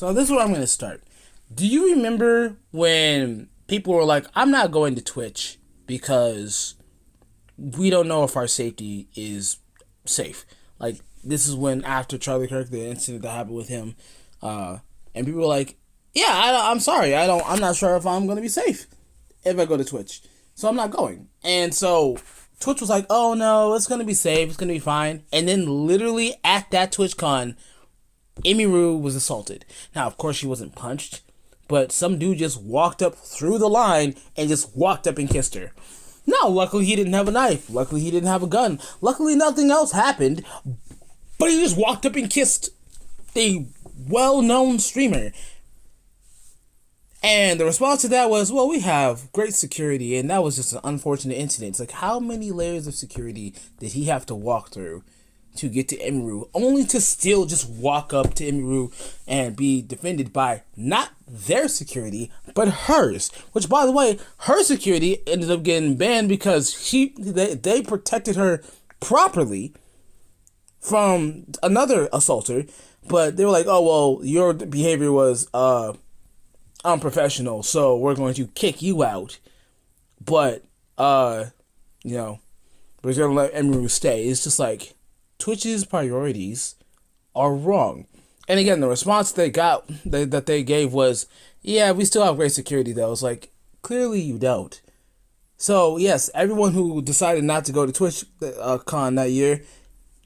So this is where I'm going to start. Do you remember when people were like, I'm not going to Twitch because we don't know if our safety is safe? Like, this is when, after Charlie Kirk, the incident that happened with him, and people were like, yeah, I'm sorry. I'm not sure if I'm going to be safe if I go to Twitch. So I'm not going. And so Twitch was like, oh no, it's going to be safe. It's going to be fine. And then literally at that TwitchCon, Emiru was assaulted. Now, of course, she wasn't punched, but some dude just walked up through the line and just walked up and kissed her. Now, luckily, he didn't have a knife. Luckily, he didn't have a gun. Luckily, nothing else happened. But he just walked up and kissed a well-known streamer. And the response to that was, well, we have great security, and that was just an unfortunate incident. It's like, how many layers of security did he have to walk through to get to Emiru, only to still just walk up to Emiru and be defended by not their security, but hers? Which, by the way, her security ended up getting banned because they protected her properly from another assaulter, but they were like, oh, well, your behavior was unprofessional, so we're going to kick you out, but we're going to let Emiru stay. It's just like, Twitch's priorities are wrong. And again, the response that they gave was, yeah, we still have great security, though. It's like, clearly you don't. So yes, everyone who decided not to go to Twitch con that year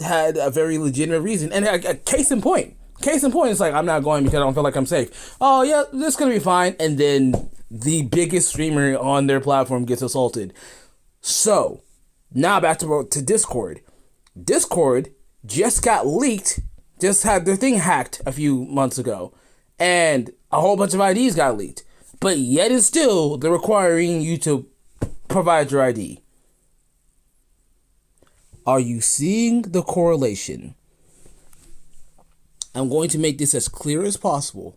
had a very legitimate reason. And a case in point, it's like, I'm not going because I don't feel like I'm safe. Oh yeah, this is gonna be fine. And then the biggest streamer on their platform gets assaulted. So now back to Discord. Discord just got leaked, just had their thing hacked a few months ago, and a whole bunch of IDs got leaked. But yet and still, they're requiring you to provide your ID. Are you seeing the correlation? I'm going to make this as clear as possible.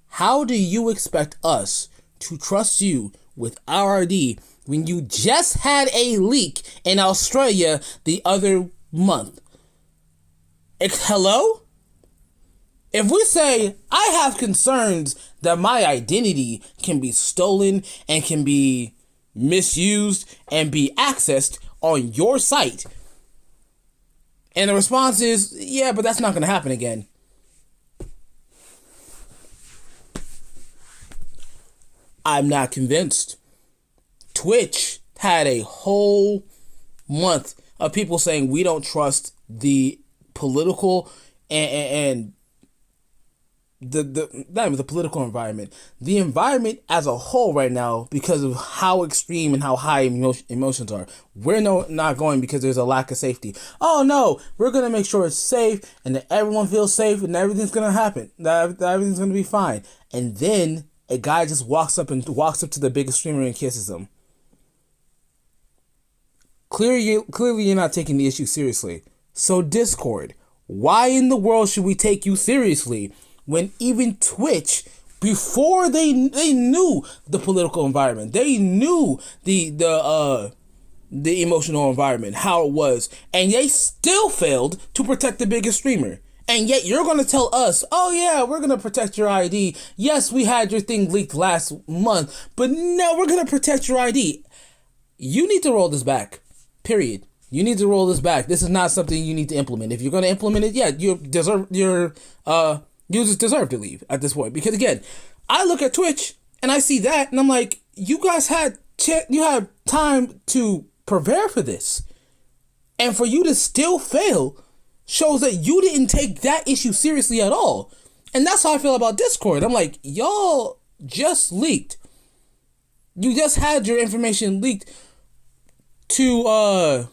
How do you expect us to trust you with our ID when you just had a leak in Australia the other month? Hello? If we say, I have concerns that my identity can be stolen and can be misused and be accessed on your site, and the response is, yeah, but that's not going to happen again. I'm not convinced. Twitch had a whole month of people saying we don't trust the political and the not even the political environment, the environment as a whole right now, because of how extreme and how high emotions are. We're not going because there's a lack of safety. Oh no, we're gonna make sure it's safe and that everyone feels safe and everything's gonna happen. That everything's gonna be fine. And then a guy just walks up to the biggest streamer and kisses him. Clearly you're not taking the issue seriously. So Discord, why in the world should we take you seriously when even Twitch, before they knew the political environment, they knew the emotional environment, how it was, and they still failed to protect the biggest streamer? And yet you're going to tell us, oh yeah, we're going to protect your ID. Yes, we had your thing leaked last month, but no, we're going to protect your ID. You need to roll this back. Period. You need to roll this back. This is not something you need to implement. If you're going to implement it, yeah, you just deserve to leave at this point. Because again, I look at Twitch and I see that and I'm like, you guys had time to prepare for this. And for you to still fail shows that you didn't take that issue seriously at all. And that's how I feel about Discord. I'm like, y'all just leaked. You just had your information leaked to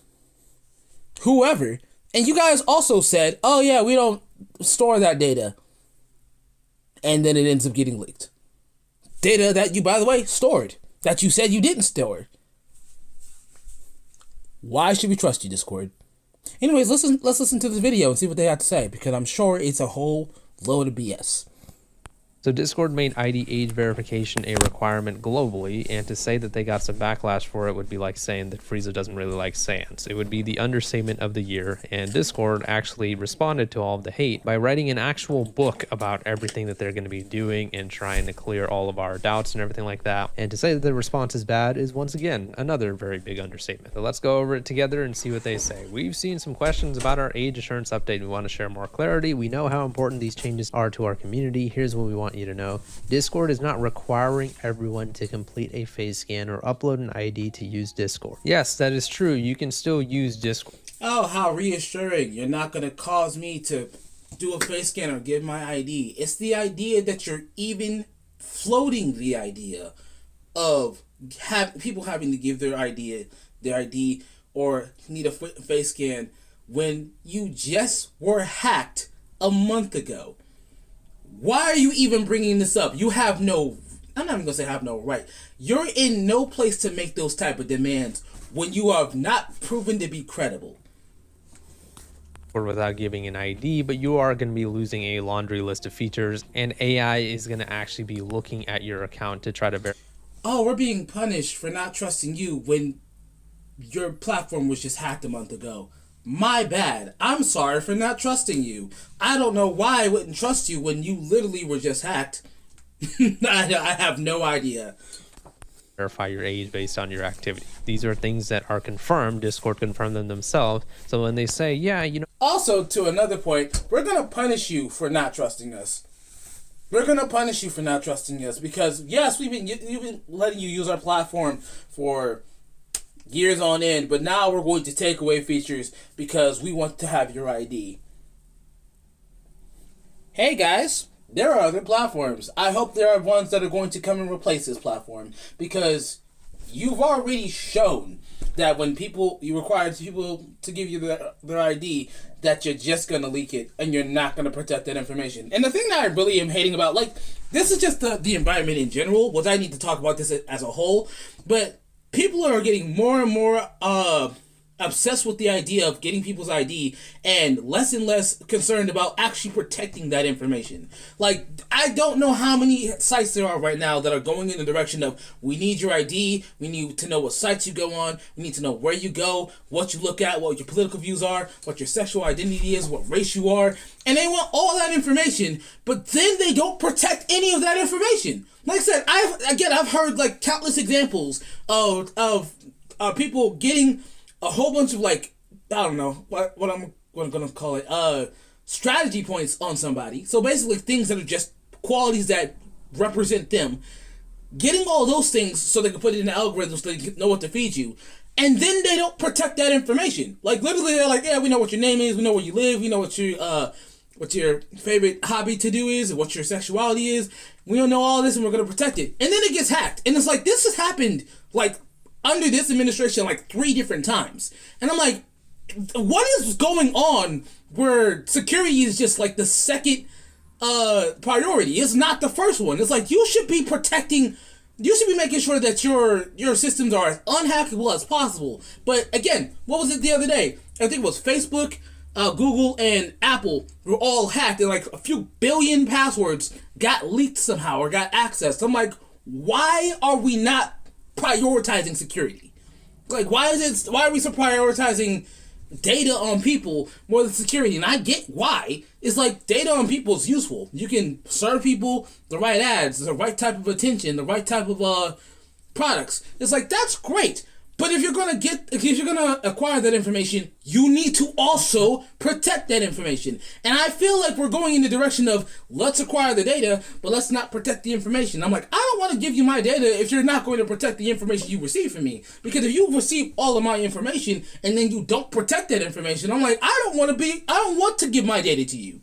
whoever, and you guys also said, oh yeah, we don't store that data, and then it ends up getting leaked. Data that you, by the way, stored, that you said you didn't store. Why should we trust you, Discord? Anyways, let's listen to this video and see what they have to say, because I'm sure it's a whole load of BS. So Discord made ID age verification a requirement globally, and to say that they got some backlash for it would be like saying that Frieza doesn't really like Sans. It would be the understatement of the year, and Discord actually responded to all of the hate by writing an actual book about everything that they're going to be doing and trying to clear all of our doubts and everything like that. And to say that the response is bad is once again another very big understatement. So let's go over it together and see what they say. We've seen some questions about our age assurance update. We want to share more clarity. We know how important these changes are to our community. Here's what we want you to know. Discord is not requiring everyone to complete a face scan or upload an ID to use Discord. Yes, that is true. You can still use Discord. Oh, how reassuring. You're not going to cause me to do a face scan or give my ID. It's the idea that you're even floating the idea of people having to give their ID or need a face scan when you just were hacked a month ago. Why are you even bringing this up? You have no, I'm not even going to say have no right. You're in no place to make those type of demands when you are not proven to be credible. Or without giving an ID, but you are going to be losing a laundry list of features, and AI is going to actually be looking at your account to try to verify. Oh, we're being punished for not trusting you when your platform was just hacked a month ago. My bad. I'm sorry for not trusting you. I don't know why I wouldn't trust you when you literally were just hacked. I have no idea. Verify your age based on your activity. These are things that are confirmed. Discord confirmed them themselves. So when they say, yeah, you know. Also, to another point, we're going to punish you for not trusting us. We're going to punish you for not trusting us because, yes, we've been letting you use our platform for years on end, but now we're going to take away features because we want to have your ID. Hey guys, there are other platforms. I hope there are ones that are going to come and replace this platform because you've already shown that when you require people to give you their ID, that you're just going to leak it and you're not going to protect that information. And the thing that I really am hating about, like, this is just the environment in general, which I need to talk about this as a whole, but people are getting more and more obsessed with the idea of getting people's ID and less concerned about actually protecting that information. Like, I don't know how many sites there are right now that are going in the direction of, we need your ID, we need to know what sites you go on, we need to know where you go, what you look at, what your political views are, what your sexual identity is, what race you are, and they want all that information, but then they don't protect any of that information. Like I said, I've heard like countless examples of people getting a whole bunch of, like, I don't know what I'm gonna call it, strategy points on somebody. So basically things that are just qualities that represent them, getting all those things so they can put it in the algorithm so they can know what to feed you, and then they don't protect that information. Like, literally they're like, yeah, we know what your name is, we know where you live, we know what your favorite hobby to do is, what your sexuality is, we don't know all this and we're gonna protect it. And then it gets hacked. And it's like, this has happened like under this administration like 3 different times. And I'm like, what is going on where security is just like the second priority? It's not the first one. It's like, you should be making sure that your systems are as unhackable as possible. But again, what was it the other day? I think it was Facebook, Google, and Apple were all hacked, and like a few billion passwords got leaked somehow or got accessed. I'm like, why are we not prioritizing security? Like, why are we so prioritizing data on people more than security? And I get why. It's like, data on people is useful. You can serve people the right ads, the right type of attention, the right type of products. It's like, that's great. But if you're gonna acquire that information, you need to also protect that information. And I feel like we're going in the direction of, let's acquire the data, but let's not protect the information. I'm like, I don't want to give you my data if you're not going to protect the information you receive from me. Because if you receive all of my information and then you don't protect that information, I'm like, I don't want to give my data to you.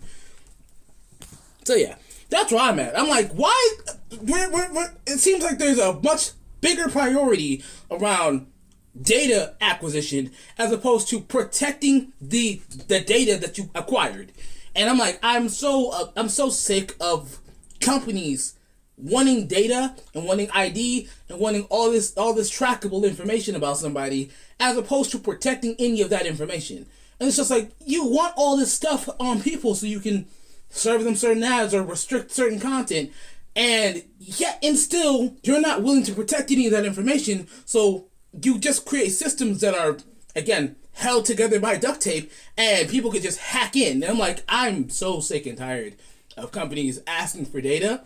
So yeah, that's where I'm at. I'm like, why? It seems like there's a much bigger priority around data acquisition as opposed to protecting the data that you acquired. And I'm like, I'm so sick of companies wanting data and wanting ID and wanting all this trackable information about somebody as opposed to protecting any of that information. And it's just like, you want all this stuff on people so you can serve them certain ads or restrict certain content, and yet and still you're not willing to protect any of that information. So you just create systems that are, again, held together by duct tape, and people can just hack in. And I'm like, I'm so sick and tired of companies asking for data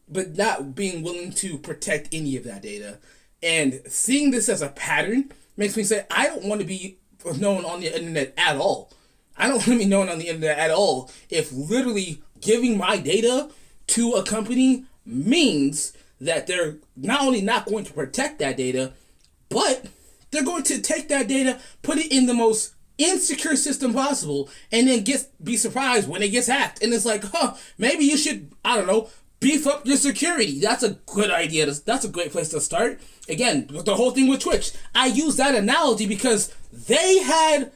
but not being willing to protect any of that data. And seeing this as a pattern makes me say, I don't want to be known on the internet at all. I don't want to be known on the internet at all if literally giving my data to a company means that they're not only not going to protect that data, but they're going to take that data, put it in the most insecure system possible, and then be surprised when it gets hacked. And it's like, maybe you should, I don't know, beef up your security. That's a good idea. That's a great place to start. Again, the whole thing with Twitch, I use that analogy because they had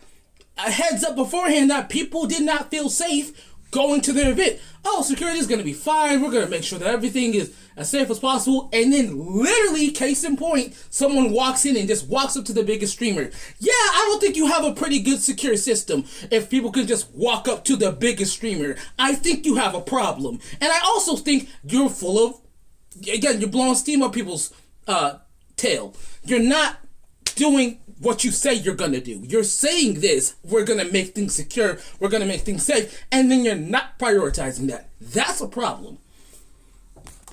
a heads up beforehand that people did not feel safe going to their event. Oh, security is going to be fine. We're going to make sure that everything is as safe as possible. And then literally, case in point, someone walks in and just walks up to the biggest streamer. Yeah, I don't think you have a pretty good secure system if people can just walk up to the biggest streamer. I think you have a problem. And I also think you're full of, again, you're blowing steam up people's tail. You're not doing what you say you're gonna do. You're saying this, we're gonna make things secure, we're gonna make things safe, and then you're not prioritizing that. That's a problem.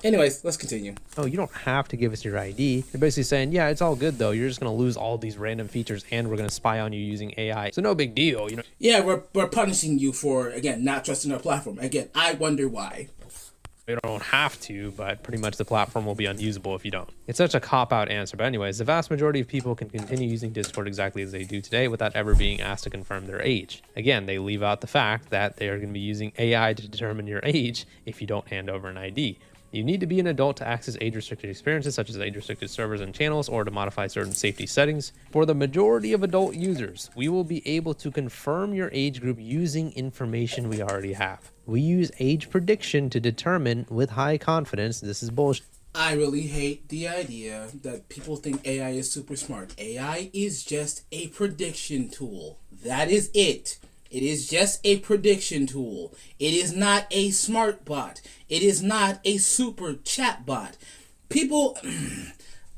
Anyways, let's continue. Oh, you don't have to give us your ID. You're basically saying, yeah, it's all good though. You're just gonna lose all these random features, and we're gonna spy on you using AI. So no big deal, you know. Yeah, we're punishing you for, again, not trusting our platform. Again, I wonder why. You don't have to, but pretty much the platform will be unusable if you don't. It's such a cop-out answer, but anyways, the vast majority of people can continue using Discord exactly as they do today without ever being asked to confirm their age. Again, they leave out the fact that they are going to be using AI to determine your age if you don't hand over an ID. You need to be an adult to access age-restricted experiences such as age-restricted servers and channels, or to modify certain safety settings. For the majority of adult users, we will be able to confirm your age group using information we already have. We use age prediction to determine with high confidence this is bullshit. I really hate the idea that people think AI is super smart. AI is just a prediction tool. That is it. It is just a prediction tool. It is not a smart bot. It is not a super chat bot. People...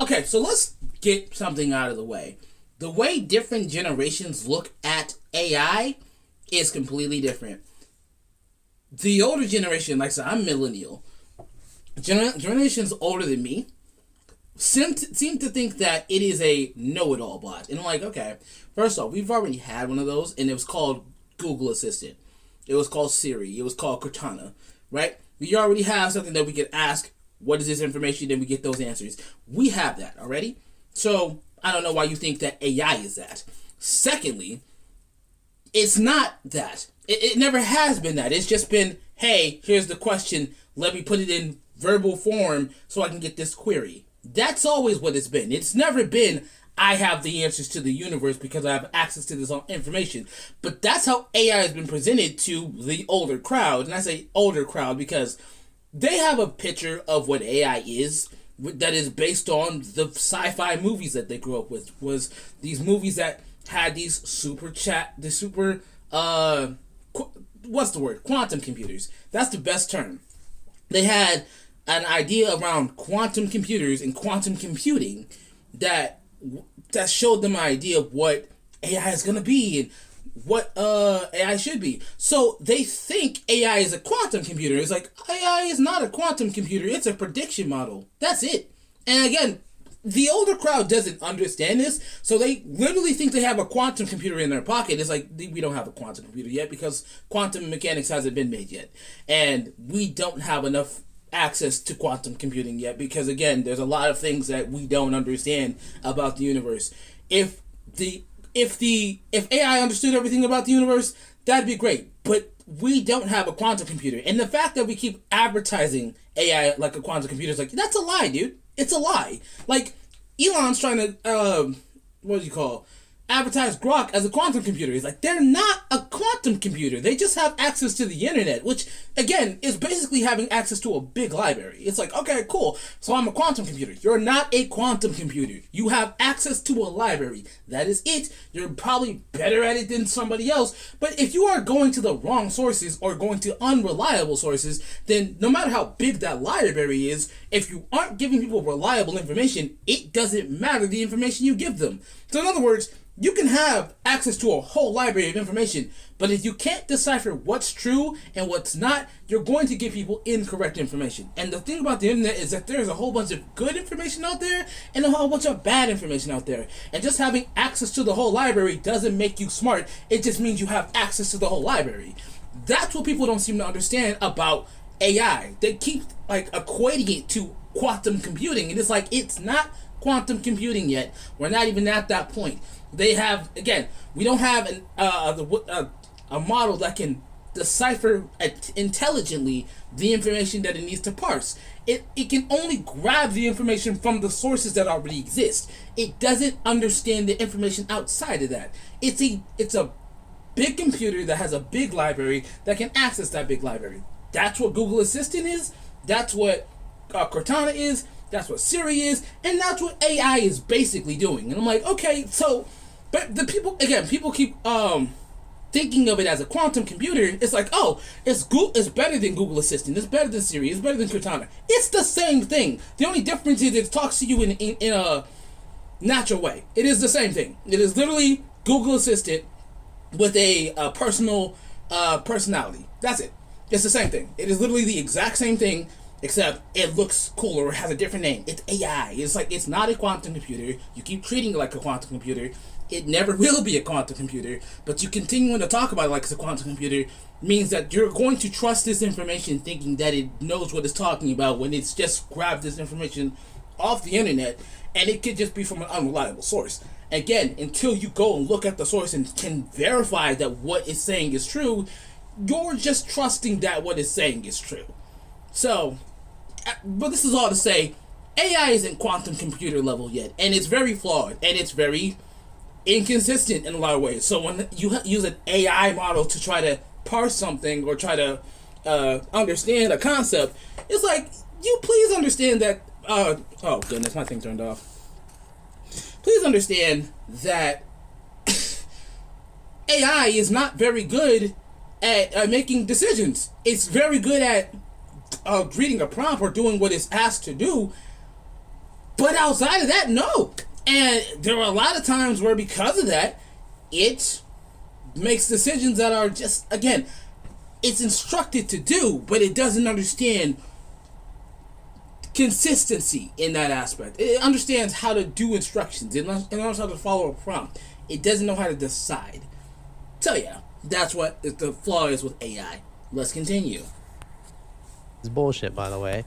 Okay, so let's get something out of the way. The way different generations look at AI is completely different. The older generation, like I said, I'm millennial. Generations older than me seem to think that it is a know-it-all bot. And I'm like, okay, first off, we've already had one of those, and it was called Google Assistant. It was called Siri. It was called Cortana, right? We already have something that we can ask, what is this information, then we get those answers. We have that already. So I don't know why you think that AI is that. Secondly, it's not that. It never has been that. It's just been, hey, here's the question. Let me put it in verbal form so I can get this query. That's always what it's been. It's never been, I have the answers to the universe because I have access to this information. But that's how AI has been presented to the older crowd. And I say older crowd because they have a picture of what AI is that is based on the sci-fi movies that they grew up with. Was these movies that had these what's the word? Quantum computers. That's the best term. They had an idea around quantum computers and quantum computing that showed them an idea of what AI is going to be and what AI should be. So they think AI is a quantum computer. It's like, AI is not a quantum computer. It's a prediction model. That's it. And again, the older crowd doesn't understand this, so they literally think they have a quantum computer in their pocket. It's like, we don't have a quantum computer yet because quantum mechanics hasn't been made yet. And we don't have enough access to quantum computing yet because, again, there's a lot of things that we don't understand about the universe. If AI understood everything about the universe, that'd be great. But we don't have a quantum computer. And the fact that we keep advertising AI like a quantum computer is like, that's a lie, dude. It's a lie. Like, Elon's trying to, advertise Grok as a quantum computer. He's like, they're not a quantum computer. They just have access to the internet, which, again, is basically having access to a big library. It's like, okay, cool. So I'm a quantum computer. You're not a quantum computer. You have access to a library. That is it. You're probably better at it than somebody else. But if you are going to the wrong sources or going to unreliable sources, then no matter how big that library is, if you aren't giving people reliable information, it doesn't matter the information you give them. So in other words, you can have access to a whole library of information, but if you can't decipher what's true and what's not, you're going to give people incorrect information. And the thing about the internet is that there's a whole bunch of good information out there and a whole bunch of bad information out there. And just having access to the whole library doesn't make you smart. It just means you have access to the whole library. That's what people don't seem to understand about AI. They keep equating it to quantum computing, and it's like, it's not quantum computing yet. We're not even at that point. They have, again, we don't have a model that can decipher intelligently the information that it needs to parse. It can only grab the information from the sources that already exist. It doesn't understand the information outside of that. It's a big computer that has a big library that can access that big library. That's what Google Assistant is. That's what Cortana is. That's what Siri is. And that's what AI is basically doing. And I'm like, okay, so... But the people keep thinking of it as a quantum computer. It's like, oh, it's better than Google Assistant. It's better than Siri. It's better than Cortana. It's the same thing. The only difference is it talks to you in a natural way. It is the same thing. It is literally Google Assistant with a personal personality. That's it. It's the same thing. It is literally the exact same thing, except it looks cooler or has a different name. It's AI. It's like, it's not a quantum computer. You keep treating it like a quantum computer. It never will be a quantum computer, but you continuing to talk about it like it's a quantum computer means that you're going to trust this information thinking that it knows what it's talking about when it's just grabbed this information off the internet, and it could just be from an unreliable source. Again, until you go and look at the source and can verify that what it's saying is true, you're just trusting that what it's saying is true. So, but this is all to say, AI isn't quantum computer level yet, and it's very flawed, and it's very inconsistent in a lot of ways. So when you use an AI model to try to parse something or try to understand a concept, it's like, you please understand that, oh goodness, my thing turned off. Please understand that AI is not very good at making decisions. It's very good at reading a prompt or doing what it's asked to do, but outside of that, no. And there are a lot of times where, because of that, it makes decisions that are just, again, it's instructed to do, but it doesn't understand consistency in that aspect. It understands how to do instructions. It knows how to follow a prompt. It doesn't know how to decide. So yeah, that's what the flaw is with AI. Let's continue. It's bullshit, by the way.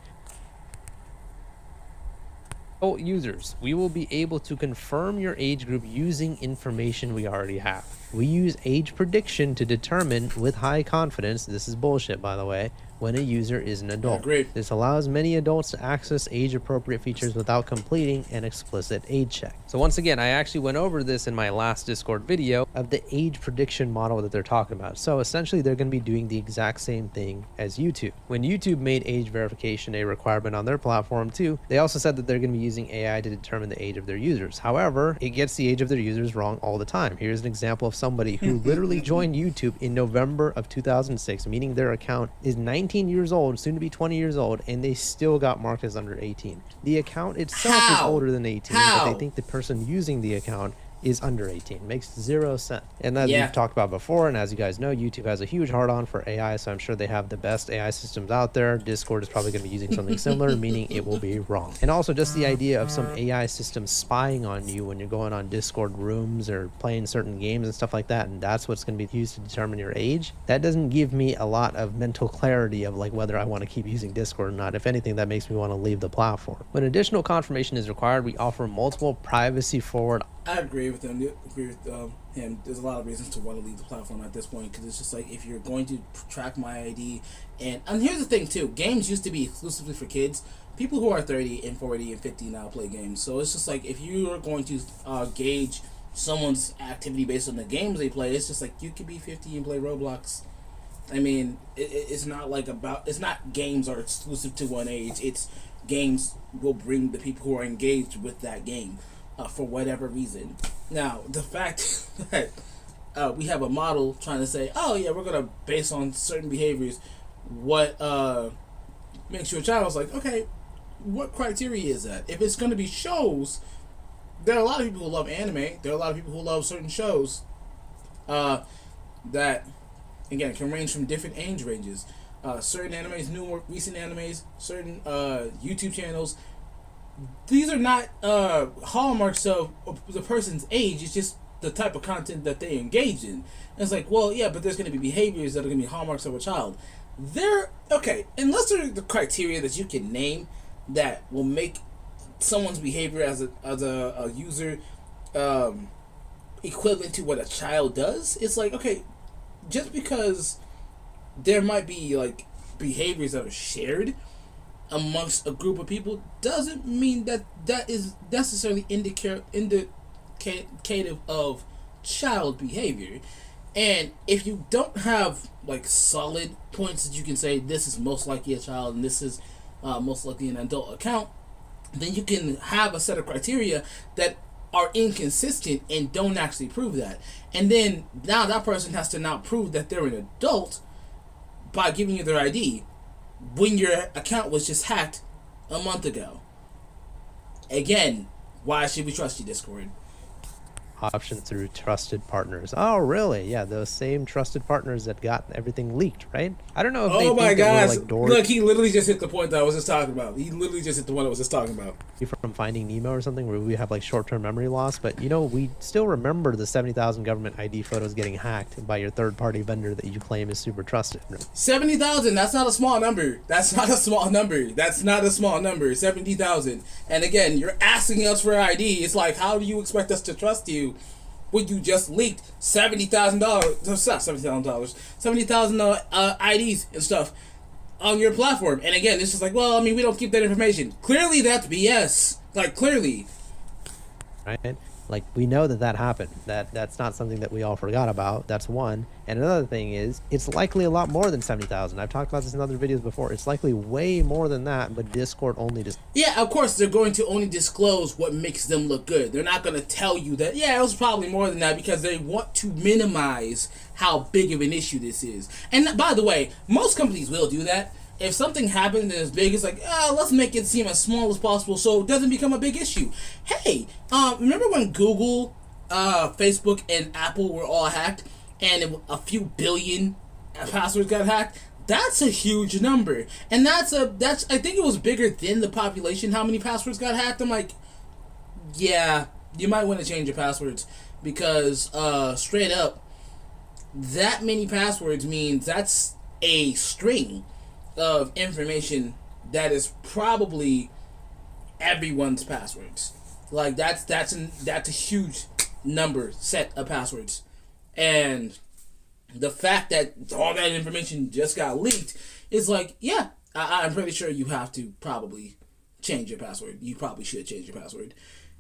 Oh, users, we will be able to confirm your age group using information we already have. We use age prediction to determine with high confidence, this is bullshit by the way, when a user is an adult. Agreed. This allows many adults to access age-appropriate features without completing an explicit age check. So once again, I actually went over this in my last Discord video of the age prediction model that they're talking about. So essentially, they're going to be doing the exact same thing as YouTube. When YouTube made age verification a requirement on their platform too, they also said that they're going to be using AI to determine the age of their users. However, it gets the age of their users wrong all the time. Here's an example of somebody who literally joined YouTube in November of 2006, meaning their account is 19 years old, soon to be 20 years old, and they still got marked as under 18. The account itself is older than 18, but they think the person using the account is under 18. Makes 0 sense. And as we've talked about before, and as you guys know, YouTube has a huge hard-on for AI, so I'm sure they have the best AI systems out there. Discord is probably going to be using something similar, meaning it will be wrong. And also just the idea of some AI system spying on you when you're going on Discord rooms or playing certain games and stuff like that, and that's what's going to be used to determine your age. That doesn't give me a lot of mental clarity of like whether I want to keep using Discord or not. If anything, that makes me want to leave the platform. When additional confirmation is required, we offer multiple privacy-forward. I agree with him. Him. There's a lot of reasons to want to leave the platform at this point, because it's just like, if you're going to track my ID, and here's the thing too, games used to be exclusively for kids. People who are 30 and 40 and 50 now play games. So it's just like, if you are going to gauge someone's activity based on the games they play. It's just like you could be 50 and play Roblox. I mean, it's not like it's not games are exclusive to one age. It's games will bring the people who are engaged with that game for whatever reason. Now, the fact that we have a model trying to say, oh yeah, we're gonna base on certain behaviors what makes you a child. It's like, okay, what criteria is that? If it's gonna be shows, there are a lot of people who love anime. There are a lot of people who love certain shows that, again, can range from different age ranges. Certain animes, new more recent animes, certain YouTube channels. These are not hallmarks of the person's age. It's just the type of content that they engage in. And it's like, well, yeah, but there's going to be behaviors that are going to be hallmarks of a child. Okay, unless there are the criteria that you can name that will make someone's behavior as a user equivalent to what a child does, it's like, okay, just because there might be like behaviors that are shared amongst a group of people doesn't mean that is necessarily indicative of child behavior. And if you don't have like solid points that you can say this is most likely a child and this is most likely an adult account, then you can have a set of criteria that are inconsistent and don't actually prove that. And then now that person has to now prove that they're an adult by giving you their ID when your account was just hacked a month ago. Again, why should we trust you, Discord? Option through trusted partners. Oh, really? Yeah, those same trusted partners that got everything leaked, right? I don't know if they oh my think gosh! that we're like dorks. Look, he literally just hit the point that I was just talking about. He literally just hit the one I was just talking about. From Finding Nemo or something, where we have like short-term memory loss, but you know, we still remember the 70,000 government ID photos getting hacked by your third-party vendor that you claim is super trusted. 70,000. That's not a small number. That's not a small number. That's not a small number. 70,000. And again, you're asking us for ID. It's like, how do you expect us to trust you when you just leaked $70,000? It's not $70,000. $70,000 IDs and stuff on your platform. And again, it's just like, well, I mean, we don't keep that information. Clearly, that's BS. Like, clearly. Right? Like, we know that happened. That's not something that we all forgot about. That's one. And another thing is, it's likely a lot more than 70,000. I've talked about this in other videos before. It's likely way more than that, but Discord only just... Yeah, of course, they're going to only disclose what makes them look good. They're not going to tell you that, yeah, it was probably more than that, because they want to minimize how big of an issue this is. And by the way, most companies will do that. If something happens and it's big, it's like, let's make it seem as small as possible so it doesn't become a big issue. Hey, remember when Google, Facebook, and Apple were all hacked and a few billion passwords got hacked? That's a huge number. And that's I think it was bigger than the population, how many passwords got hacked. I'm like, yeah, you might want to change your passwords, because straight up, that many passwords means that's a string of information that is probably everyone's passwords. Like, that's a huge set of passwords. And the fact that all that information just got leaked is like, yeah, I'm pretty sure you have to probably change your password. You probably should change your password.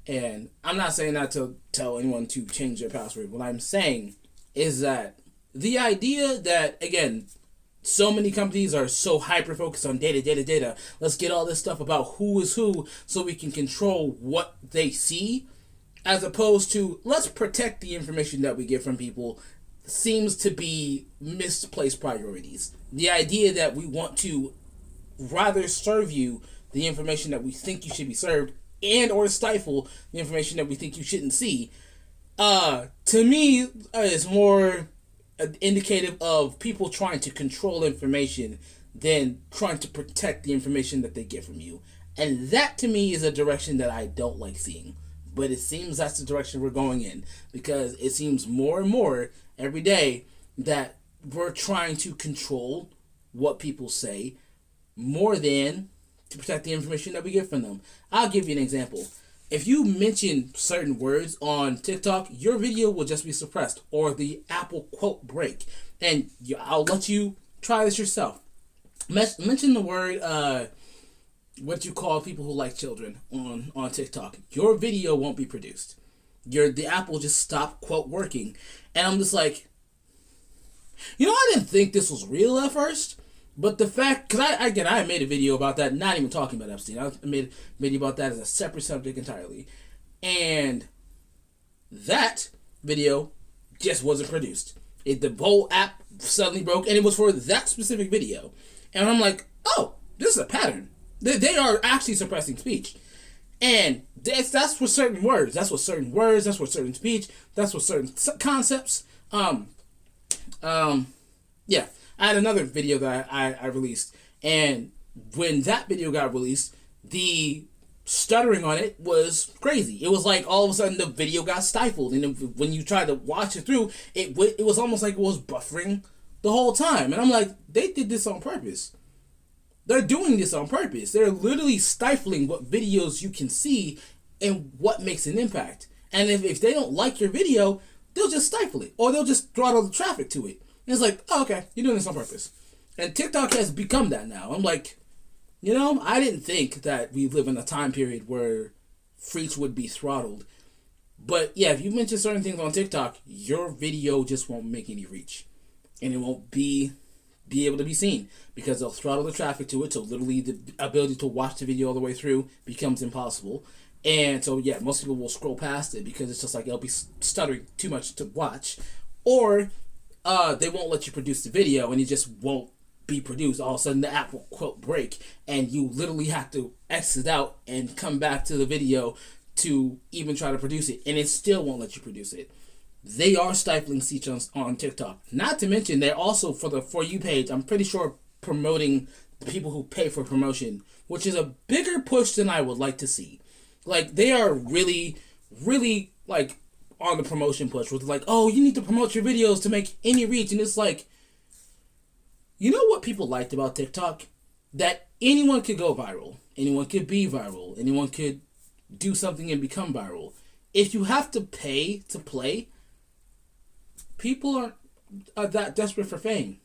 And I'm not saying that to tell anyone to change their password. What I'm saying is that the idea that, again, so many companies are so hyper-focused on data. Let's get all this stuff about who is who so we can control what they see, as opposed to let's protect the information that we get from people, seems to be misplaced priorities. The idea that we want to rather serve you the information that we think you should be served and or stifle the information that we think you shouldn't see, to me, is more indicative of people trying to control information than trying to protect the information that they get from you. And that, to me, is a direction that I don't like seeing. But it seems that's the direction we're going in, because it seems more and more every day that we're trying to control what people say more than to protect the information that we get from them. I'll give you an example. If you mention certain words on TikTok, your video will just be suppressed, or the Apple quote break. And I'll let you try this yourself. Mention the word, what you call people who like children on TikTok. Your video won't be produced. the app will just stop quote working. And I'm just like, I didn't think this was real at first, but the fact, because I made a video about that, not even talking about Epstein. I made a video about that as a separate subject entirely, and that video just wasn't produced. The whole app suddenly broke, and it was for that specific video. And I'm like, oh, this is a pattern. They are actually suppressing speech. And that's for certain words. That's for certain words. That's for certain speech. That's for certain concepts. Yeah. I had another video that I released. And when that video got released, the stuttering on it was crazy. It was like all of a sudden the video got stifled. And when you tried to watch it through, it was almost like it was buffering the whole time. And I'm like, they did this on purpose. They're doing this on purpose. They're literally stifling what videos you can see and what makes an impact. And if they don't like your video, they'll just stifle it. Or they'll just throttle the traffic to it. And it's like, oh, okay, you're doing this on purpose. And TikTok has become that now. I'm like, I didn't think that we live in a time period where freaks would be throttled. But yeah, if you mention certain things on TikTok, your video just won't make any reach. And it won't be able to be seen because they'll throttle the traffic to it, so literally the ability to watch the video all the way through becomes impossible. And so yeah, most people will scroll past it because it's just like it'll be stuttering too much to watch, or they won't let you produce the video and it just won't be produced. All of a sudden the app will quote break and you literally have to exit out and come back to the video to even try to produce it, and it still won't let you produce it. They are stifling speech on TikTok. Not to mention, they're also, for the For You page, I'm pretty sure, promoting the people who pay for promotion, which is a bigger push than I would like to see. Like, they are really, really, like, on the promotion push with, like, oh, you need to promote your videos to make any reach. And it's like, you know what people liked about TikTok? That anyone could go viral. Anyone could be viral. Anyone could do something and become viral. If you have to pay to play, people aren't that desperate for fame.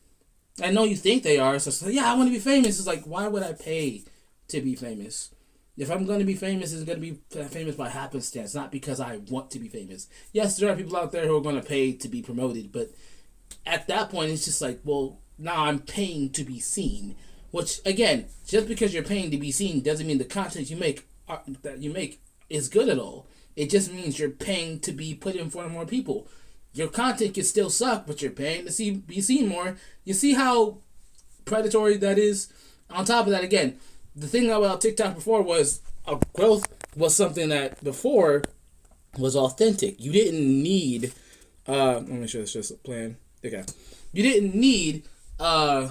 I know you think they are. So it's like, yeah, I want to be famous. It's like, why would I pay to be famous? If I'm going to be famous, it's going to be famous by happenstance, not because I want to be famous. Yes, there are people out there who are going to pay to be promoted, but at that point, it's just like, well, now I'm paying to be seen. Which, again, just because you're paying to be seen doesn't mean the content you make is good at all. It just means you're paying to be put in front of more people. Your content can still suck, but you're paying to be seen more. You see how predatory that is? On top of that, again, the thing about TikTok before was growth was something that before was authentic. You didn't need, let me make sure it's just playing. Okay. You didn't need to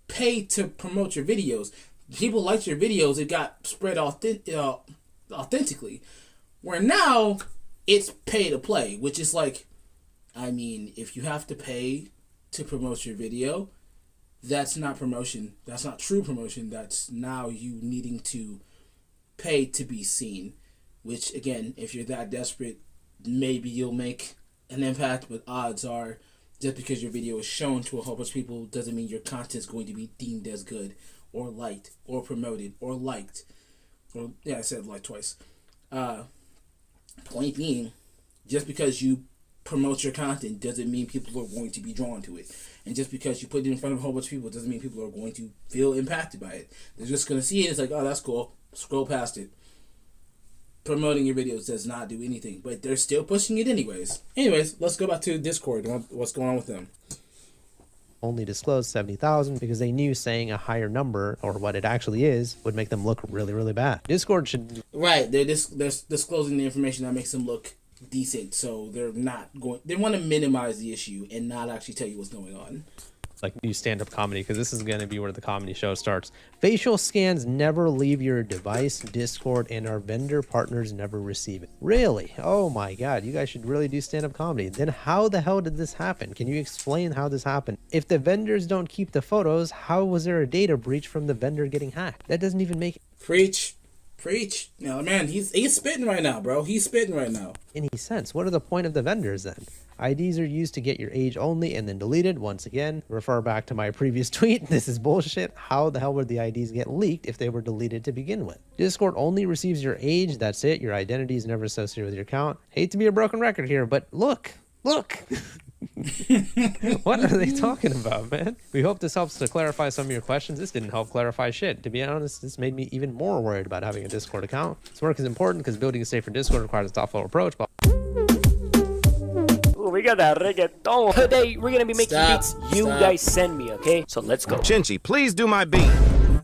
pay to promote your videos. People liked your videos. It got spread authentically. Where now it's pay to play, which is like, I mean, if you have to pay to promote your video, that's not promotion. That's not true promotion. That's now you needing to pay to be seen. Which, again, if you're that desperate, maybe you'll make an impact, but odds are just because your video is shown to a whole bunch of people doesn't mean your content is going to be deemed as good or liked or promoted or liked. Or, yeah, I said like twice. Point being, just because you promote your content doesn't mean people are going to be drawn to it. And just because you put it in front of a whole bunch of people doesn't mean people are going to feel impacted by it. They're just going to see it. It's like, oh, that's cool. Scroll past it. Promoting your videos does not do anything, but they're still pushing it anyways. Anyways, let's go back to Discord. What's going on with them? Only disclosed 70,000 because they knew saying a higher number, or what it actually is, would make them look really, really bad. Discord should... Right, they're disclosing the information that makes them look decent, so they're not going... They want to minimize the issue and not actually tell you what's going on. Like new stand-up comedy, because this is going to be where the comedy show starts. Facial scans never leave your device. Discord and our vendor partners never receive it. Really? Oh my god, you guys should really do stand-up comedy. Then how the hell did this happen? Can you explain how this happened? If the vendors don't keep the photos, how was there a data breach from the vendor getting hacked? That doesn't even make Preach. No, man, he's spitting right now, bro. He's spitting right now. any sense. What are the point of the vendors then? IDs are used to get your age only and then deleted. Once again, refer back to my previous tweet. This is bullshit. How the hell would the IDs get leaked if they were deleted to begin with? Discord only receives your age. That's it. Your identity is never associated with your account. Hate to be a broken record here, but look. What are they talking about, man? We hope this helps to clarify some of your questions. This didn't help clarify shit. To be honest, this made me even more worried about having a Discord account. This work is important because building a safer Discord requires a thoughtful approach. Ooh, we got that reggaeton. Today, we're gonna be making beats you guys send me, okay? So let's go. Chinchy, please do my beat.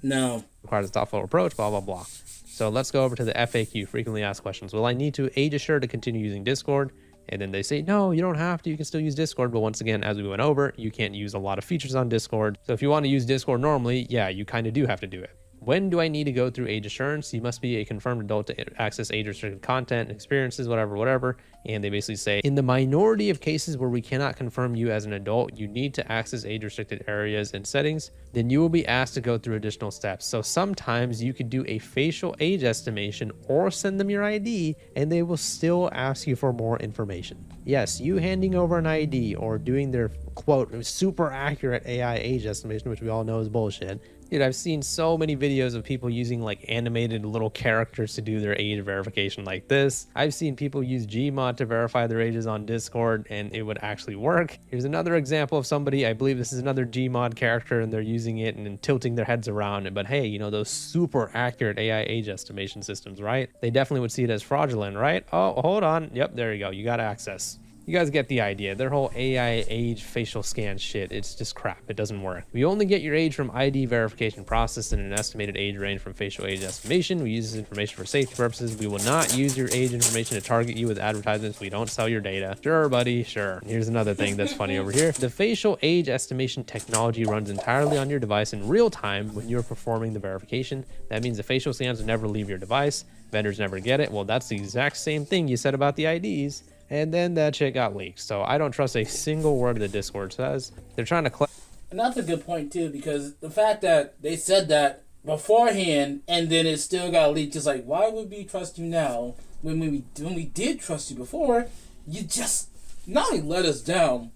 No. Requires a thoughtful approach, blah, blah, blah. So let's go over to the FAQ, frequently asked questions. Will I need to age assure to continue using Discord? And then they say, no, you don't have to. You can still use Discord. But once again, as we went over, you can't use a lot of features on Discord. So if you want to use Discord normally, yeah, you kind of do have to do it. When do I need to go through age assurance? You must be a confirmed adult to access age-restricted content, experiences, whatever. And they basically say, in the minority of cases where we cannot confirm you as an adult, you need to access age-restricted areas and settings, then you will be asked to go through additional steps. So sometimes you could do a facial age estimation or send them your ID, and they will still ask you for more information. Yes, you handing over an ID or doing their, quote, super accurate AI age estimation, which we all know is bullshit. Dude, I've seen so many videos of people using like animated little characters to do their age verification like this. I've seen people use Gmod to verify their ages on Discord and it would actually work. Here's another example of somebody, I believe this is another Gmod character and they're using it and tilting their heads around it. But hey, you know, those super accurate AI age estimation systems, right? They definitely would see it as fraudulent, right? Oh, hold on. Yep, there you go. You got access. You guys get the idea. Their whole AI age facial scan shit, it's just crap. It doesn't work. We only get your age from ID verification process and an estimated age range from facial age estimation. We use this information for safety purposes. We will not use your age information to target you with advertisements. We don't sell your data. Sure, buddy, sure. Here's another thing that's funny over here. The facial age estimation technology runs entirely on your device in real time when you're performing the verification. That means the facial scans never leave your device. Vendors never get it. Well, that's the exact same thing you said about the IDs. And then that shit got leaked. So I don't trust a single word the Discord says. They're trying to and that's a good point too, because the fact that they said that beforehand and then it still got leaked is like, why would we trust you now when we did trust you before? You just not only let us down,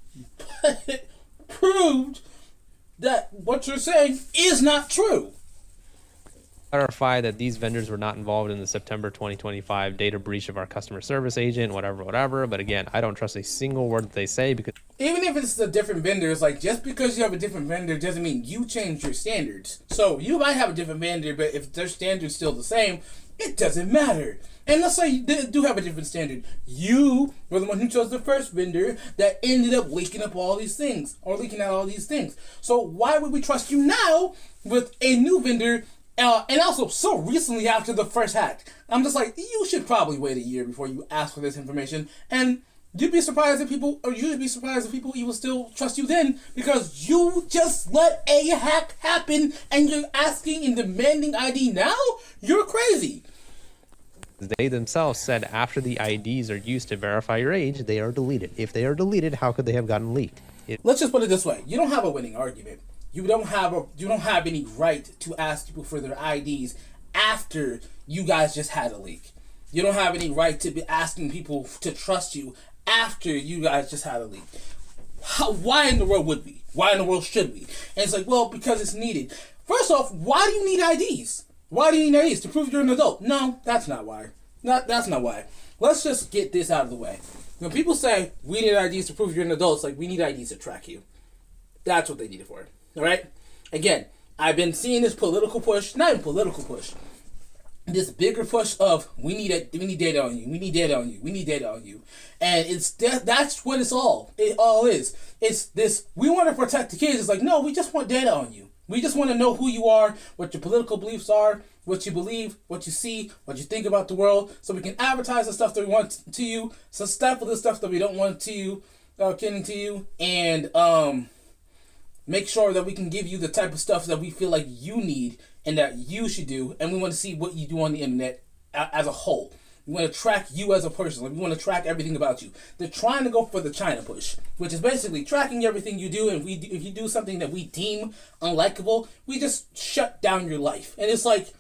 but it proved that what you're saying is not true. clarify that these vendors were not involved in the September 2025 data breach of our customer service agent, whatever. But again, I don't trust a single word that they say, because even if it's a different vendor, it's like, just because you have a different vendor doesn't mean you change your standards. So you might have a different vendor, but if their standard's still the same, it doesn't matter. And let's say you do have a different standard. You were the one who chose the first vendor that ended up leaking out all these things. So why would we trust you now with a new vendor, and also so recently after the first hack? I'm just like, you should probably wait a year before you ask for this information. And you'd be surprised if people even still trust you then, because you just let a hack happen and you're asking and demanding ID now? You're crazy. they themselves said after the IDs are used to verify your age, they are deleted. If they are deleted, how could they have gotten leaked? Let's just put it this way. You don't have a winning argument. You don't have any right to ask people for their IDs after you guys just had a leak. You don't have any right to be asking people to trust you after you guys just had a leak. Why in the world would we? Why in the world should we? And it's like, well, because it's needed. First off, why do you need IDs? Why do you need IDs? To prove you're an adult? No, that's not why. That's not why. Let's just get this out of the way. When people say we need IDs to prove you're an adult, it's like, we need IDs to track you. That's what they need it for. All right? Again, I've been seeing this political push, not even political push, this bigger push of we need data on you, we need data on you, and that's what it all is. It's this, we want to protect the kids. It's like, no, we just want data on you. We just want to know who you are, what your political beliefs are, what you believe, what you see, what you think about the world, so we can advertise the stuff that we want to you, so stifle the stuff that we don't want to you, getting to you, and make sure that we can give you the type of stuff that we feel like you need and that you should do, and we want to see what you do on the internet as a whole. We want to track you as a person. Like, we want to track everything about you. They're trying to go for the China push, which is basically tracking everything you do, and if you do something that we deem unlikable, we just shut down your life. And it's like,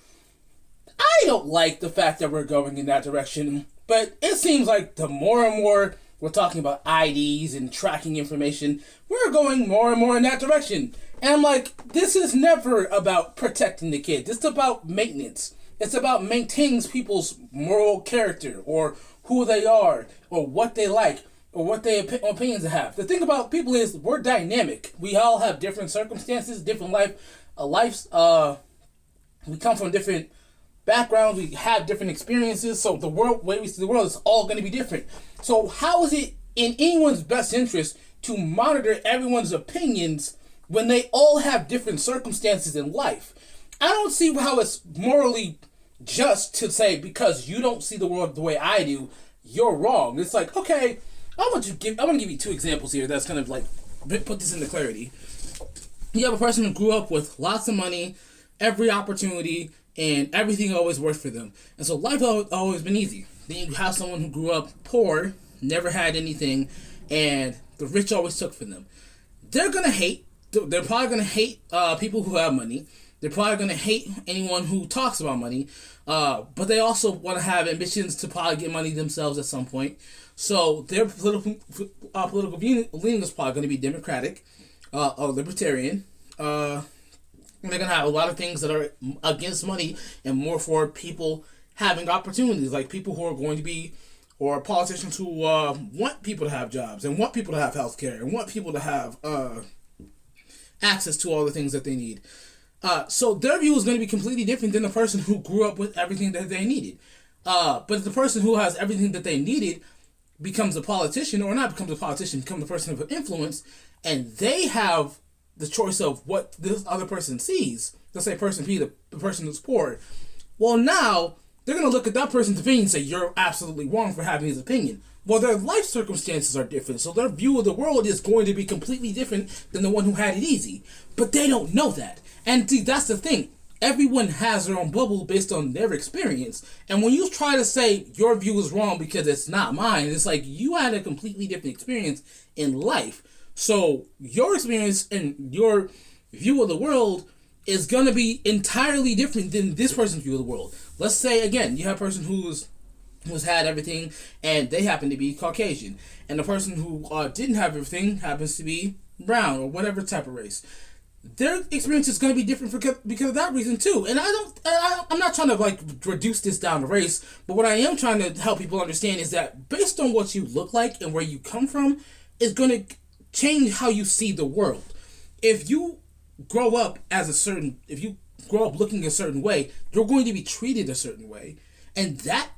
I don't like the fact that we're going in that direction, but it seems like the more and more we're talking about IDs and tracking information, we're going more and more in that direction. And I'm like, this is never about protecting the kid. This is about maintenance. It's about maintaining people's moral character, or who they are, or what they like, or what their opinions they have. The thing about people is we're dynamic. We all have different circumstances, different lives. We come from different backgrounds. We have different experiences. So the way we see the world is all going to be different. So how is it in anyone's best interest to monitor everyone's opinions when they all have different circumstances in life? I don't see how it's morally just to say because you don't see the world the way I do, you're wrong. It's like, okay, I'm gonna give you two examples here that's gonna like put this into clarity. You have a person who grew up with lots of money, every opportunity, and everything always worked for them, and so life always been easy. Then you have someone who grew up poor, never had anything, and the rich always took for them. They're probably gonna hate people who have money. They're probably going to hate anyone who talks about money, but they also want to have ambitions to probably get money themselves at some point. So their political leaning is probably going to be Democratic or Libertarian. They're going to have a lot of things that are against money and more for people having opportunities, like people who are going to be, or politicians who want people to have jobs and want people to have health care and want people to have access to all the things that they need. So their view is going to be completely different than the person who grew up with everything that they needed. But the person who has everything that they needed becomes a politician, or not becomes a politician, becomes a person of influence, and they have the choice of what this other person sees. Let's say person P, the person who's poor. Well, now they're going to look at that person's opinion and say, you're absolutely wrong for having his opinion. Well, their life circumstances are different, so their view of the world is going to be completely different than the one who had it easy. But they don't know that. And see, that's the thing. Everyone has their own bubble based on their experience. And when you try to say your view is wrong because it's not mine, it's like you had a completely different experience in life. So your experience and your view of the world is going to be entirely different than this person's view of the world. Let's say, again, you have a person who's had everything and they happen to be Caucasian. And the person who didn't have everything happens to be brown or whatever type of race. Their experience is going to be different because of that reason too. And I'm not trying to like reduce this down to race, but what I am trying to help people understand is that based on what you look like and where you come from is going to change how you see the world. If you grow up looking a certain way, you're going to be treated a certain way, and that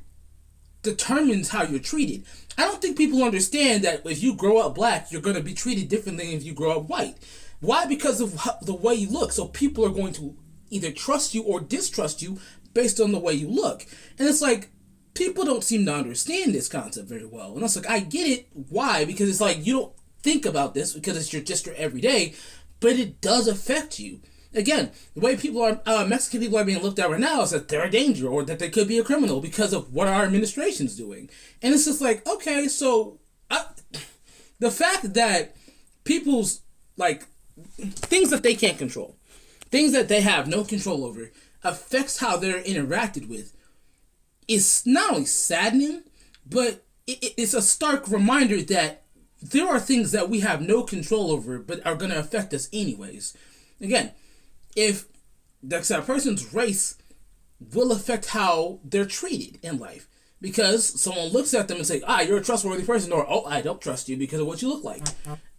determines how you're treated. I don't think people understand that if you grow up black, you're going to be treated differently than if you grow up white. Why? Because of the way you look. So people are going to either trust you or distrust you based on the way you look. And it's like, people don't seem to understand this concept very well. And it's like, I get it. Why? Because it's like, you don't think about this because it's just your everyday, but it does affect you. Again, the way Mexican people are being looked at right now is that they're a danger or that they could be a criminal because of what our administration's doing. And it's just like, okay, so the fact that people's like things that they can't control, things that they have no control over, affects how they're interacted with is not only saddening, but it's a stark reminder that there are things that we have no control over but are going to affect us anyways. Again, if that person's race will affect how they're treated in life, because someone looks at them and say, you're a trustworthy person, or, I don't trust you because of what you look like.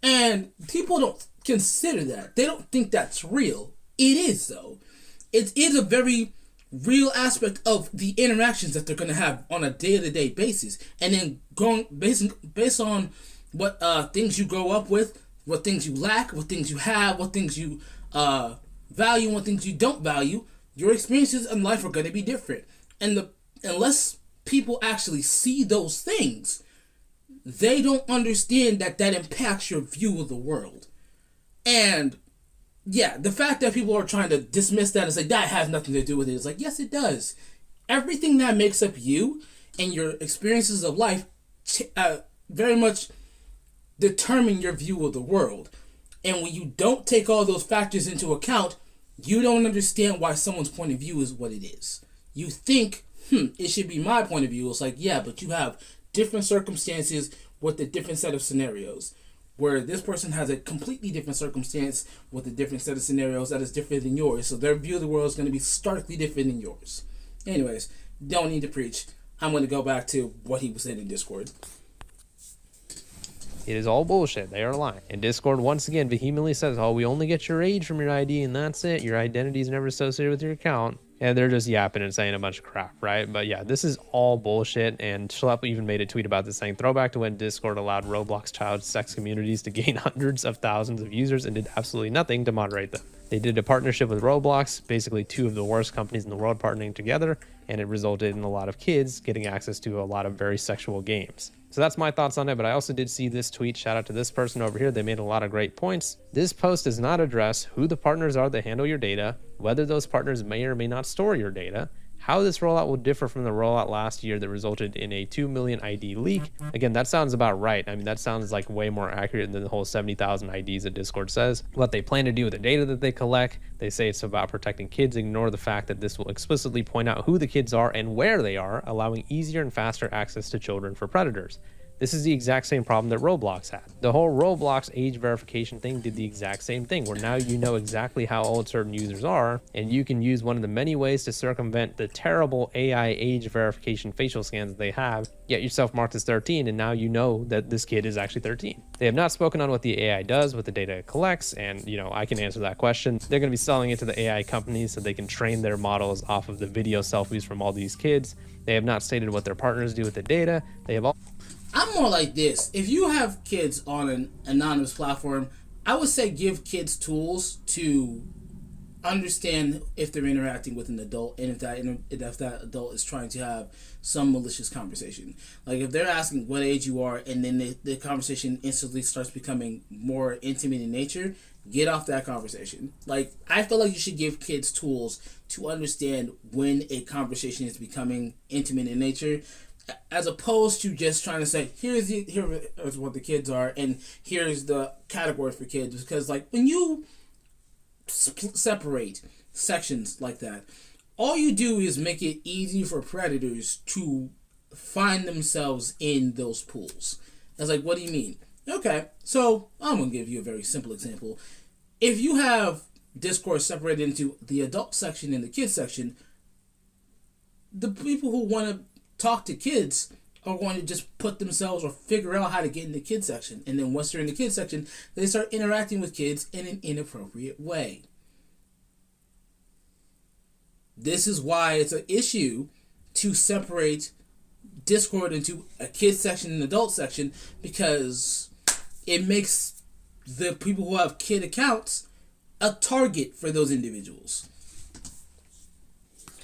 And people don't consider that. They don't think that's real. It is, though. It is a very real aspect of the interactions that they're going to have on a day-to-day basis. And then based on what things you grow up with, what things you lack, what things you have, what things you value, and what things you don't value, your experiences in life are going to be different. And unless people actually see those things, they don't understand that impacts your view of the world. And yeah, the fact that people are trying to dismiss that and say that has nothing to do with it is like, yes, it does. Everything that makes up you and your experiences of life very much determine your view of the world. And when you don't take all those factors into account, you don't understand why someone's point of view is what it is. You think, it should be my point of view. It's like, yeah, but you have different circumstances with a different set of scenarios, where this person has a completely different circumstance with a different set of scenarios that is different than yours. So their view of the world is going to be starkly different than yours. Anyways, don't need to preach. I'm going to go back to what he was saying in Discord. It is all bullshit. They are lying. And Discord once again vehemently says, oh, we only get your age from your ID and that's it. Your identity is never associated with your account. And they're just yapping and saying a bunch of crap, right? But yeah, this is all bullshit. And Schlepp even made a tweet about this saying, throwback to when Discord allowed Roblox child sex communities to gain hundreds of thousands of users and did absolutely nothing to moderate them. They did a partnership with Roblox, basically two of the worst companies in the world partnering together, and it resulted in a lot of kids getting access to a lot of very sexual games. So that's my thoughts on it, but I also did see this tweet. Shout out to this person over here. They made a lot of great points. This post does not address who the partners are that handle your data, whether those partners may or may not store your data, how this rollout will differ from the rollout last year that resulted in a 2 million ID leak. Again, that sounds about right. I mean, that sounds like way more accurate than the whole 70,000 IDs that Discord says. What they plan to do with the data that they collect, they say it's about protecting kids. Ignore the fact that this will explicitly point out who the kids are and where they are, allowing easier and faster access to children for predators. This is the exact same problem that Roblox had. The whole Roblox age verification thing did the exact same thing, where now you know exactly how old certain users are, and you can use one of the many ways to circumvent the terrible AI age verification facial scans that they have, get yourself marked as 13, and now you know that this kid is actually 13. They have not spoken on what the AI does, what the data it collects, and I can answer that question. They're going to be selling it to the AI companies so they can train their models off of the video selfies from all these kids. They have not stated what their partners do with the data. They have all I'm more like this. If you have kids on an anonymous platform, I would say give kids tools to understand if they're interacting with an adult and if that adult is trying to have some malicious conversation. Like if they're asking what age you are and then the conversation instantly starts becoming more intimate in nature, get off that conversation. Like I feel like you should give kids tools to understand when a conversation is becoming intimate in nature, as opposed to just trying to say, here's what the kids are, and here's the category for kids. Because, like, when you separate sections like that, all you do is make it easy for predators to find themselves in those pools. It's like, what do you mean? Okay, so I'm going to give you a very simple example. If you have Discord separated into the adult section and the kids section, the people who want to talk to kids are going to just put themselves or figure out how to get in the kids section, and then once they're in the kids section, they start interacting with kids in an inappropriate way. This is why it's an issue to separate Discord into a kids section and adult section, because it makes the people who have kid accounts a target for those individuals.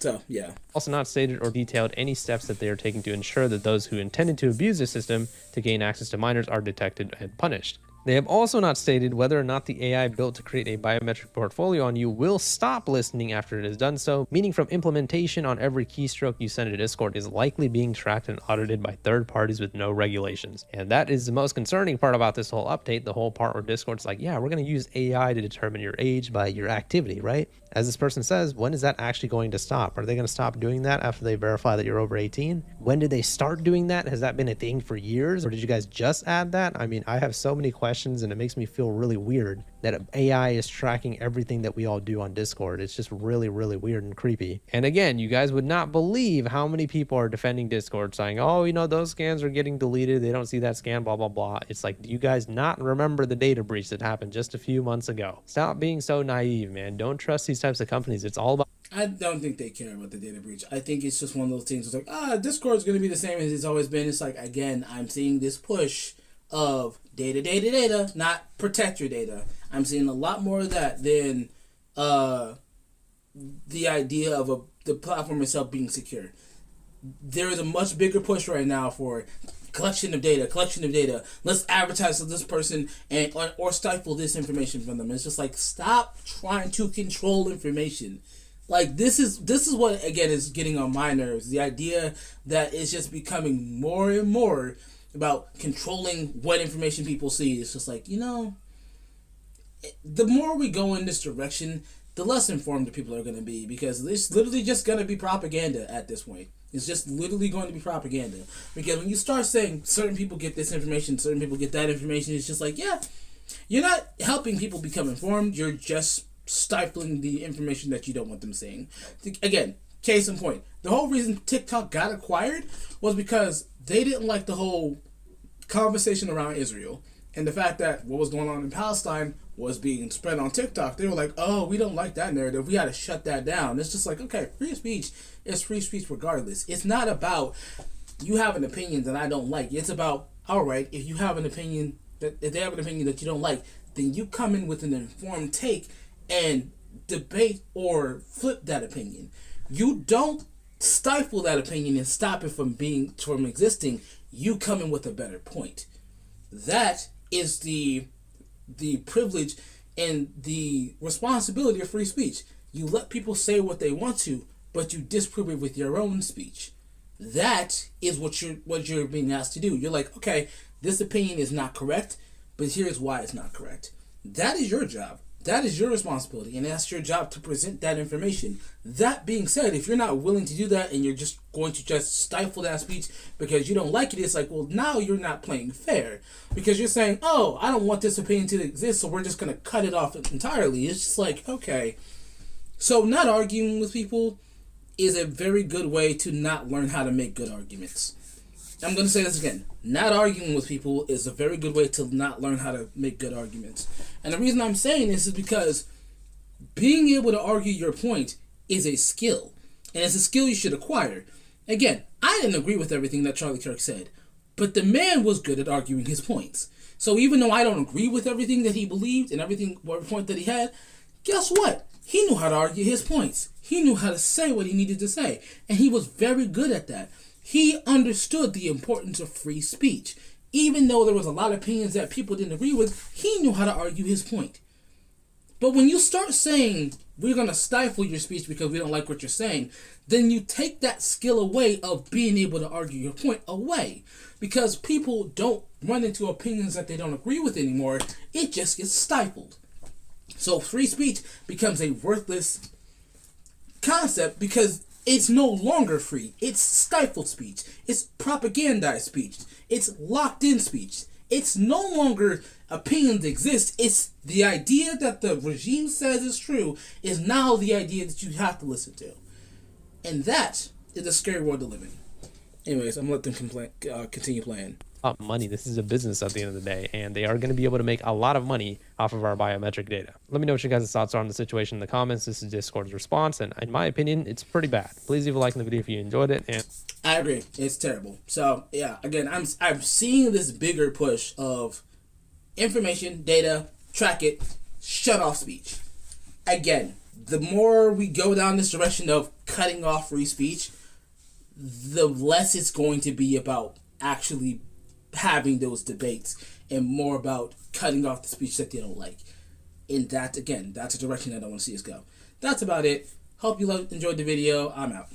So, yeah. Also not stated or detailed any steps that they are taking to ensure that those who intended to abuse the system to gain access to minors are detected and punished. They have also not stated whether or not the AI built to create a biometric portfolio on you will stop listening after it has done so, meaning from implementation on every keystroke you send to Discord is likely being tracked and audited by third parties with no regulations. And that is the most concerning part about this whole update, the whole part where Discord's like, yeah, we're going to use AI to determine your age by your activity, right? As this person says, when is that actually going to stop? Are they going to stop doing that after they verify that you're over 18? When did they start doing that? Has that been a thing for years? Or did you guys just add that? I mean, I have so many questions and it makes me feel really weird that AI is tracking everything that we all do on Discord. It's just really, really weird and creepy. And again, you guys would not believe how many people are defending Discord saying, oh, those scans are getting deleted. They don't see that scan, blah, blah, blah. It's like, do you guys not remember the data breach that happened just a few months ago? Stop being so naive, man. Don't trust these types of companies. It's all about... I don't think they care about the data breach. I think it's just one of those things. It's like, Discord's going to be the same as it's always been. It's like, again, I'm seeing this push of data, not protect your data. I'm seeing a lot more of that than the idea of the platform itself being secure. There is a much bigger push right now for collection of data. Let's advertise to this person or stifle this information from them. It's just like, stop trying to control information. Like, this is what, again, is getting on my nerves. The idea that it's just becoming more and more about controlling what information people see. It's just like, the more we go in this direction, the less informed the people are going to be, because it's literally just going to be propaganda at this point. It's just literally going to be propaganda. Because when you start saying certain people get this information, certain people get that information, it's just like, yeah, you're not helping people become informed. You're just stifling the information that you don't want them seeing. Again, case in point, the whole reason TikTok got acquired was because they didn't like the whole conversation around Israel and the fact that what was going on in Palestine was being spread on TikTok. They were like, oh, we don't like that narrative. We got to shut that down. It's just like, okay, free speech is free speech regardless. It's not about you have an opinion that I don't like. It's about, all right, if you have an opinion, if they have an opinion that you don't like, then you come in with an informed take and debate or flip that opinion. You don't stifle that opinion and stop it from existing. You come in with a better point. That is the privilege and the responsibility of free speech. You let people say what they want to, but you disprove it with your own speech. That is what you're being asked to do. You're like, okay, this opinion is not correct, but here's why it's not correct. That is your job. That is your responsibility, and that's your job to present that information. That being said, if you're not willing to do that and you're just going to just stifle that speech because you don't like it, it's like, well, now you're not playing fair because you're saying, oh, I don't want this opinion to exist, so we're just going to cut it off entirely. It's just like, okay. So not arguing with people is a very good way to not learn how to make good arguments. I'm going to say this again. Not arguing with people is a very good way to not learn how to make good arguments. And the reason I'm saying this is because being able to argue your point is a skill. And it's a skill you should acquire. Again, I didn't agree with everything that Charlie Kirk said. But the man was good at arguing his points. So even though I don't agree with everything that he believed and every point that he had, guess what? He knew how to argue his points. He knew how to say what he needed to say. And he was very good at that. He understood the importance of free speech. Even though there was a lot of opinions that people didn't agree with, he knew how to argue his point. But when you start saying, we're going to stifle your speech because we don't like what you're saying, then you take that skill away of being able to argue your point away. Because people don't run into opinions that they don't agree with anymore. It just gets stifled. So free speech becomes a worthless concept because it's no longer free. It's stifled speech. It's propagandized speech. It's locked in speech. It's no longer opinions exist. It's the idea that the regime says is true is now the idea that you have to listen to. And that is a scary world to live in. Anyways, I'm going to let them continue playing. Money. This is a business at the end of the day, and they are going to be able to make a lot of money off of our biometric data. Let me know what you guys' thoughts are on the situation in the comments. This is Discord's response, and in my opinion, it's pretty bad. Please leave a like on the video if you enjoyed it. And I agree, it's terrible. So yeah, again, I'm seeing this bigger push of information, data, track it, shut off speech. Again, the more we go down this direction of cutting off free speech, the less it's going to be about actually having those debates and more about cutting off the speech that they don't like. And that, again, that's a direction I don't want to see us go. That's about it. Hope you enjoyed the video. I'm out.